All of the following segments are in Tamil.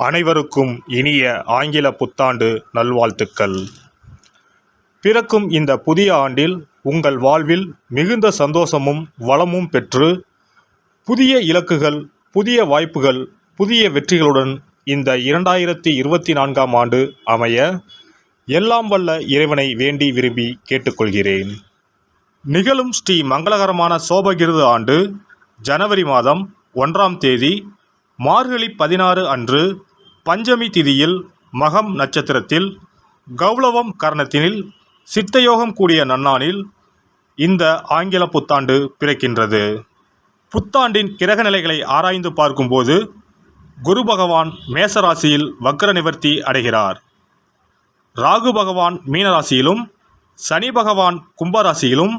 அனைவருக்கும் இனிய ஆங்கில புத்தாண்டு நல்வாழ்த்துக்கள். பிறக்கும் இந்த புதிய ஆண்டில் உங்கள் வாழ்வில் மிகுந்த சந்தோஷமும் வளமும் பெற்று புதிய இலக்குகள், புதிய வாய்ப்புகள், புதிய வெற்றிகளுடன் இந்த 2024ஆம் ஆண்டு அமைய எல்லாம் வல்ல இறைவனை வேண்டி விரும்பி கேட்டுக்கொள்கிறேன். நிகழும் ஸ்ரீ மங்களகரமான சோபகிருது ஆண்டு ஜனவரி மாதம் 1ஆம் தேதி மார்கழி 16 அன்று பஞ்சமி திதியில் மகம் நட்சத்திரத்தில் கௌளவம் கரணத்தினில் சித்தயோகம் கூடிய நன்னாளில் இந்த ஆங்கில புத்தாண்டு பிறக்கின்றது. புத்தாண்டின் கிரக நிலைகளை ஆராய்ந்து பார்க்கும்போது குரு பகவான் மேசராசியில் வக்ர நிவர்த்தி அடைகிறார். ராகு பகவான் மீனராசியிலும், சனி பகவான் கும்பராசியிலும்,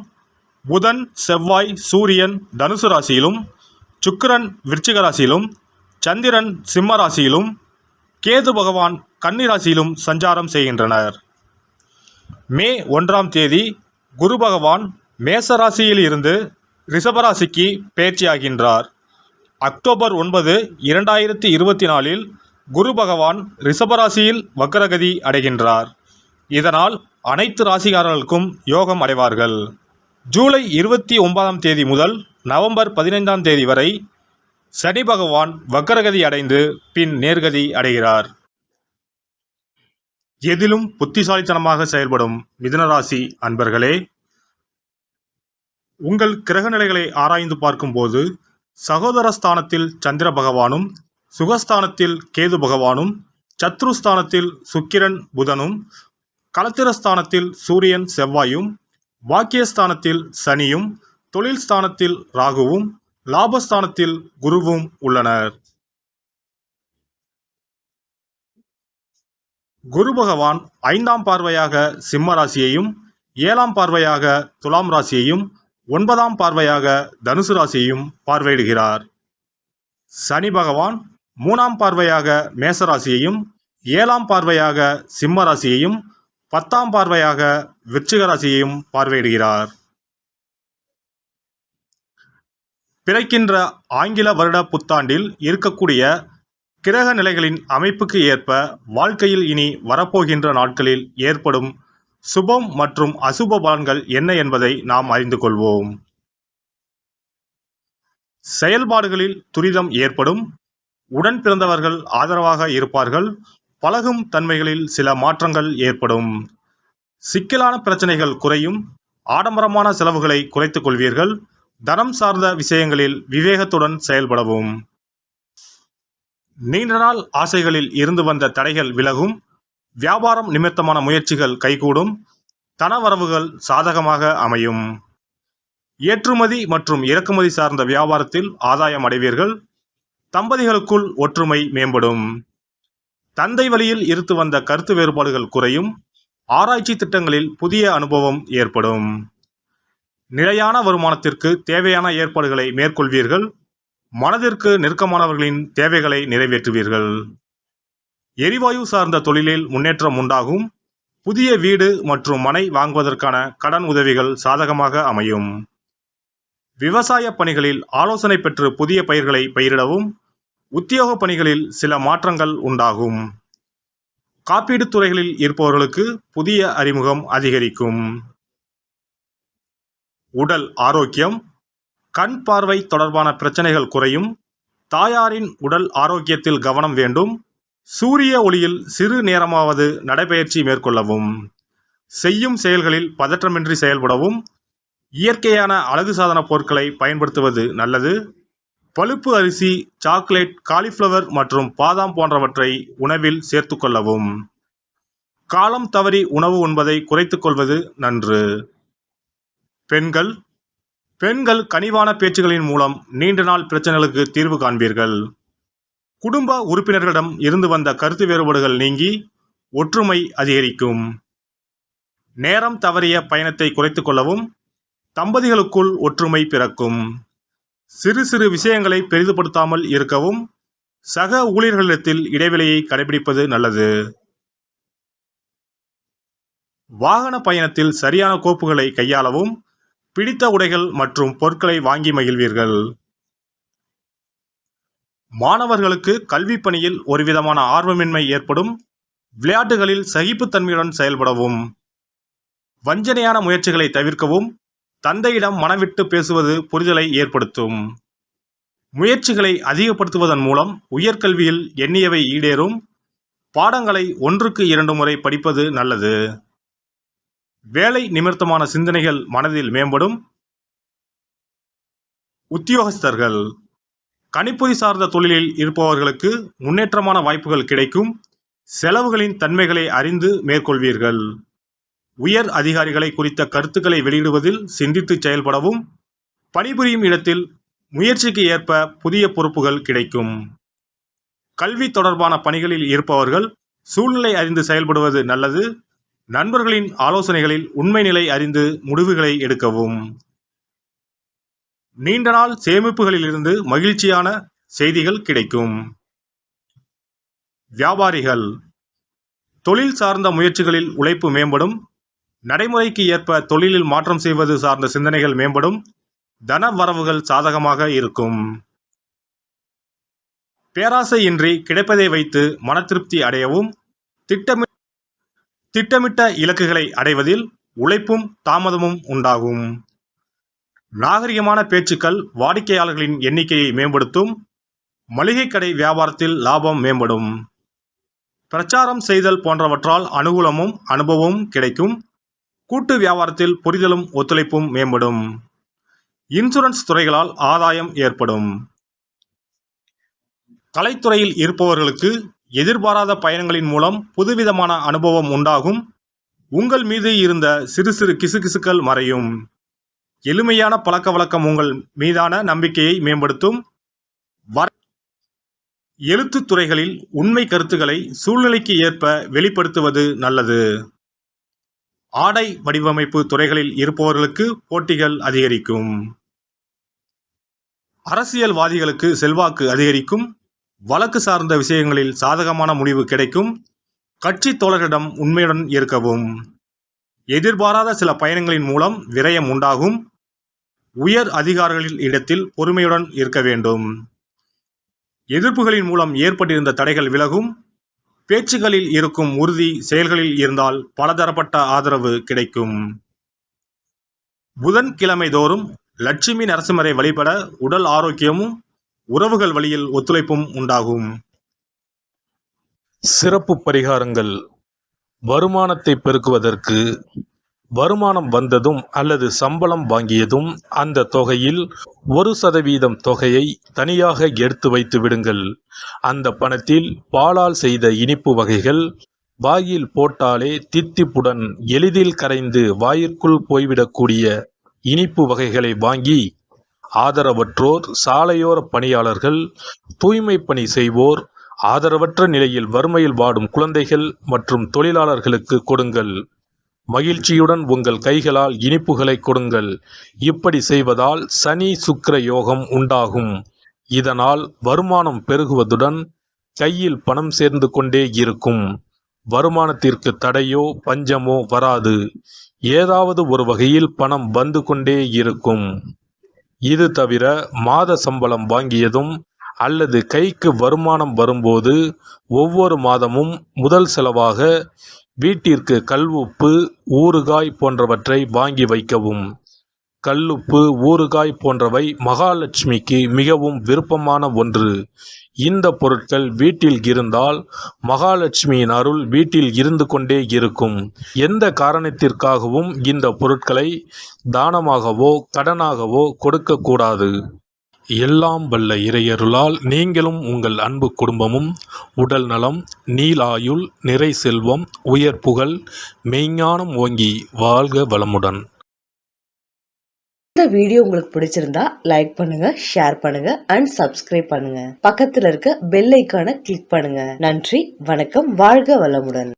புதன் செவ்வாய் சூரியன் தனுசு ராசியிலும், சுக்கிரன் விருச்சிக ராசியிலும், சந்திரன் சிம்ம ராசியிலும், கேது பகவான் கன்னி ராசியிலும் சஞ்சாரம் செய்கின்றனர். மே 1ஆம் தேதி குரு பகவான் மேச ராசியில் இருந்து ரிஷபராசிக்கு பெயர்ச்சியாகின்றார். அக்டோபர் 9, 2024இல் குரு பகவான் ரிஷபராசியில் வக்ரகதி அடைகின்றார். இதனால் அனைத்து ராசிக்காரர்களுக்கும் யோகம் அடைவார்கள். ஜூலை 29ஆம் தேதி முதல் நவம்பர் 15ஆம் தேதி வரை சனி பகவான் வக்ரகதி அடைந்து பின் நேர்கதி அடைகிறார். எதிலும் புத்திசாலித்தனமாக செயல்படும் மிதுனராசி அன்பர்களே, உங்கள் கிரக நிலைகளை ஆராய்ந்து பார்க்கும்போது சகோதரஸ்தானத்தில் சந்திர பகவானும், சுகஸ்தானத்தில் கேது பகவானும், சத்ருஸ்தானத்தில் சுக்கிரன் புதனும், களத்திரஸ்தானத்தில் சூரியன் செவ்வாயும், பாக்கியஸ்தானத்தில் சனியும், தொழில் ஸ்தானத்தில் ராகுவும், லாபஸ்தானத்தில் குருவும் உள்ளனர். குரு பகவான் 5ஆம் பார்வையாக சிம்ம ராசியையும், 7ஆம் பார்வையாக துலாம் ராசியையும், 9ஆம் பார்வையாக தனுசு ராசியையும் பார்வையிடுகிறார். சனி பகவான் 3ஆம் பார்வையாக மேச ராசியையும், 7ஆம் பார்வையாக சிம்ம ராசியையும், 10ஆம் பார்வையாக விருச்சிக ராசியையும் பார்வையிடுகிறார். பிறக்கின்ற ஆங்கில வருட புத்தாண்டில் இருக்கக்கூடிய கிரக நிலைகளின் அமைப்புக்கு ஏற்ப வாழ்க்கையில் இனி வரப்போகின்ற நாட்களில் ஏற்படும் சுபம் மற்றும் அசுப பலன்கள் என்ன என்பதை நாம் அறிந்து கொள்வோம். செயல்பாடுகளில் துரிதம் ஏற்படும். உடன் பிறந்தவர்கள் ஆதரவாக இருப்பார்கள். பழகும் தன்மைகளில் சில மாற்றங்கள் ஏற்படும். சிக்கலான பிரச்சனைகள் குறையும். ஆடம்பரமான செலவுகளை குறைத்துக் கொள்வீர்கள். தனம் சார்ந்த விஷயங்களில் விவேகத்துடன் செயல்படவும். நீண்ட நாள் ஆசைகளில் இருந்து வந்த தடைகள் விலகும். வியாபாரம் நிமித்தமான முயற்சிகள் கைகூடும். தனவரவுகள் சாதகமாக அமையும். ஏற்றுமதி மற்றும் இறக்குமதி சார்ந்த வியாபாரத்தில் ஆதாயம் அடைவீர்கள். தம்பதிகளுக்குள் ஒற்றுமை மேம்படும். தந்தை வழியில் இருந்து வந்த கருத்து வேறுபாடுகள் குறையும். ஆராய்ச்சி திட்டங்களில் புதிய அனுபவம் ஏற்படும். நிலையான வருமானத்திற்கு தேவையான ஏற்பாடுகளை மேற்கொள்வீர்கள். மனதிற்கு நெருக்கமானவர்களின் தேவைகளை நிறைவேற்றுவீர்கள். எரிவாயு சார்ந்த தொழிலில் முன்னேற்றம் உண்டாகும். புதிய வீடு மற்றும் மனை வாங்குவதற்கான கடன் உதவிகள் சாதகமாக அமையும். விவசாய பணிகளில் ஆலோசனை பெற்று புதிய பயிர்களை பயிரிடவும். உத்தியோக பணிகளில் சில மாற்றங்கள் உண்டாகும். காப்பீடு துறைகளில் இருப்பவர்களுக்கு புதிய அறிமுகம் அதிகரிக்கும். உடல் ஆரோக்கியம். கண் பார்வை தொடர்பான பிரச்சனைகள் குறையும். தாயாரின் உடல் ஆரோக்கியத்தில் கவனம் வேண்டும். சூரிய ஒளியில் சிறு நேரமாவது நடைபயிற்சி மேற்கொள்ளவும். செய்யும் செயல்களில் பதற்றமின்றி செயல்படவும். இயற்கையான அழகு சாதன பொருட்களை பயன்படுத்துவது நல்லது. பழுப்பு அரிசி, சாக்லேட், காலிஃப்ளவர் மற்றும் பாதாம் போன்றவற்றை உணவில் சேர்த்துக்கொள்ளவும். காலம் தவறி உணவு உண்பதை குறைத்துக் கொள்வது நன்று. பெண்கள் கனிவான பேச்சுகளின் மூலம் நீண்ட நாள் பிரச்சனைகளுக்கு தீர்வு காண்பீர்கள். குடும்ப உறுப்பினர்களிடம் இருந்து வந்த கருத்து வேறுபாடுகள் நீங்கி ஒற்றுமை அதிகரிக்கும். நேரம் தவறிய பயணத்தை குறைத்துக் கொள்ளவும். தம்பதிகளுக்குள் ஒற்றுமை பிறக்கும். சிறு சிறு விஷயங்களை பெரிதுபடுத்தாமல் இருக்கவும். சக ஊழியர்களிடத்தில் இடைவெளியை கடைபிடிப்பது நல்லது. வாகன பயணத்தில் சரியான கோப்புகளை கையாளவும். பிடித்த உடைகள் மற்றும் பொருட்களை வாங்கி மகிழ்வீர்கள். மாணவர்களுக்கு கல்வி பணியில் ஒருவிதமான ஆர்வமின்மை ஏற்படும். விளையாட்டுகளில் சகிப்புத்தன்மையுடன் செயல்படவும். வஞ்சனையான முயற்சிகளை தவிர்க்கவும். தந்தையிடம் மனவிட்டு பேசுவது புரிதலை ஏற்படுத்தும். முயற்சிகளை அதிகப்படுத்துவதன் மூலம் உயர்கல்வியில் எண்ணியவை ஈடேறும். பாடங்களை 1க்கு 2 முறை படிப்பது நல்லது. வேலை நிமித்தமான சிந்தனைகள் மனதில் மேம்படும். உத்தியோகஸ்தர்கள் கணிப்பொறி சார்ந்த தொழிலில் இருப்பவர்களுக்கு முன்னேற்றமான வாய்ப்புகள் கிடைக்கும். செலவுகளின் தன்மைகளை அறிந்து மேற்கொள்வீர்கள். உயர் அதிகாரிகளை குறித்த கருத்துக்களை வெளியிடுவதில் சிந்தித்து செயல்படவும். பணிபுரியும் இடத்தில் முயற்சிக்கு ஏற்ப புதிய பொறுப்புகள் கிடைக்கும். கல்வி தொடர்பான பணிகளில் இருப்பவர்கள் சூழ்நிலை அறிந்து செயல்படுவது நல்லது. நண்பர்களின் ஆலோசனைகளில் உண்மை நிலை அறிந்து முடிவுகளை எடுக்கவும். நீண்ட நாள் சேமிப்புகளிலிருந்து மகிழ்ச்சியான செய்திகள் கிடைக்கும். வியாபாரிகள் தொழில் சார்ந்த முயற்சிகளில் உழைப்பு மேம்படும். நடைமுறைக்கு ஏற்ப தொழிலில் மாற்றம் செய்வது சார்ந்த சிந்தனைகள் மேம்படும். தன வரவுகள் சாதகமாக இருக்கும். பேராசையின்றி கிடைப்பதை வைத்து மன திருப்தி அடையவும். திட்டமிட்ட இலக்குகளை அடைவதில் உழைப்பும் தாமதமும் உண்டாகும். நாகரிகமான பேச்சுக்கள் வாடிக்கையாளர்களின் எண்ணிக்கையை மேம்படுத்தும். மளிகை கடை வியாபாரத்தில் லாபம் மேம்படும். பிரச்சாரம் செய்தல் போன்றவற்றால் அனுகூலமும் அனுபவமும் கிடைக்கும். கூட்டு வியாபாரத்தில் புரிதலும் ஒத்துழைப்பும் மேம்படும். இன்சூரன்ஸ் துறைகளால் ஆதாயம் ஏற்படும். கலைத்துறையில் இருப்பவர்களுக்கு எதிர்பாராத பயணங்களின் மூலம் புதுவிதமான அனுபவம் உண்டாகும். உங்கள் மீது இருந்த சிறு சிறு கிசுகிசுக்கள் மறையும். எளிமையான பழக்க வழக்கம் உங்கள் மீதான நம்பிக்கையை மேம்படுத்தும். எழுத்துத் துறைகளில் உண்மை கருத்துக்களை சூழ்நிலைக்கு ஏற்ப வெளிப்படுத்துவது நல்லது. ஆடை வடிவமைப்பு துறைகளில் இருப்பவர்களுக்கு போட்டிகள் அதிகரிக்கும். அரசியல்வாதிகளுக்கு செல்வாக்கு அதிகரிக்கும். வழக்கு சார்ந்த விஷயங்களில் சாதகமான முடிவு கிடைக்கும். கட்சி தோழர்களிடம் உண்மையுடன் இருக்கவும். எதிர்பாராத சில பயணங்களின் மூலம் விரயம் உண்டாகும். உயர் அதிகாரிகளின் இடத்தில் பொறுமையுடன் இருக்க வேண்டும். எதிர்ப்புகளின் மூலம் ஏற்பட்டிருந்த தடைகள் விலகும். பேச்சுகளில் இருக்கும் உறுதி செயல்களில் இருந்தால் பலதரப்பட்ட ஆதரவு கிடைக்கும். புதன்கிழமை தோறும் லட்சுமி நரசிம்மரை வழிபட உடல் ஆரோக்கியமும் உறவுகள் வழியில் ஒத்துழைப்பும் உண்டாகும். சிறப்பு பரிகாரங்கள். வருமானத்தை பெருக்குவதற்கு வருமானம் வந்ததும் அல்லது சம்பளம் வாங்கியதும் அந்த தொகையில் 1% தொகையை தனியாக எடுத்து வைத்து விடுங்கள். அந்த பணத்தில் பாலால் செய்த இனிப்பு வகைகள் வாயில் போட்டாலே தித்திப்புடன் எளிதில் கரைந்து வாயிற்குள் போய்விடக்கூடிய இனிப்பு வகைகளை வாங்கி ஆதரவற்றோர், சாலையோர பணியாளர்கள், தூய்மை பணி செய்வோர், ஆதரவற்ற நிலையில் வறுமையில் வாடும் குழந்தைகள் மற்றும் தொழிலாளர்களுக்கு கொடுங்கள். மகிழ்ச்சியுடன் உங்கள் கைகளால் இனிப்புகளை கொடுங்கள். இப்படி செய்வதால் சனி சுக்கிர யோகம் உண்டாகும். இதனால் வருமானம் பெருகுவதுடன் கையில் பணம் சேர்ந்து கொண்டே இருக்கும். வருமானத்திற்கு தடையோ பஞ்சமோ வராது. ஏதாவது ஒரு வகையில் பணம் வந்து கொண்டே இருக்கும். இது தவிர மாத சம்பளம் வாங்கியதும் அல்லது கைக்கு வருமானம் வரும்போது ஒவ்வொரு மாதமும் முதல் செலவாக வீட்டிற்கு கல்லுப்பு, ஊறுகாய் போன்றவற்றை வாங்கி வைக்கவும். கல்லுப்பு, ஊறுகாய் போன்றவை மகாலட்சுமிக்கு மிகவும் விருப்பமான ஒன்று. இந்த பொருட்கள் வீட்டில் இருந்தால் மகாலட்சுமியின் அருள் வீட்டில் இருந்து கொண்டே இருக்கும். எந்த காரணத்திற்காகவும் இந்த பொருட்களை தானமாகவோ கடனாகவோ கொடுக்கக்கூடாது. எல்லாம் வல்ல இறையருளால் நீங்களும் உங்கள் அன்பு குடும்பமும் உடல் நலம், நீலாயுள், நிறை செல்வம், உயர் புகழ், மெய்ஞானம் ஓங்கி வாழ்க வளமுடன். இந்த வீடியோ உங்களுக்கு பிடிச்சிருந்தா லைக் பண்ணுங்க, ஷேர் பண்ணுங்க அண்ட் சப்ஸ்கிரைப் பண்ணுங்க. பக்கத்துல இருக்க பெல் ஐகானை கிளிக் பண்ணுங்க. நன்றி, வணக்கம், வாழ்க வளமுடன்.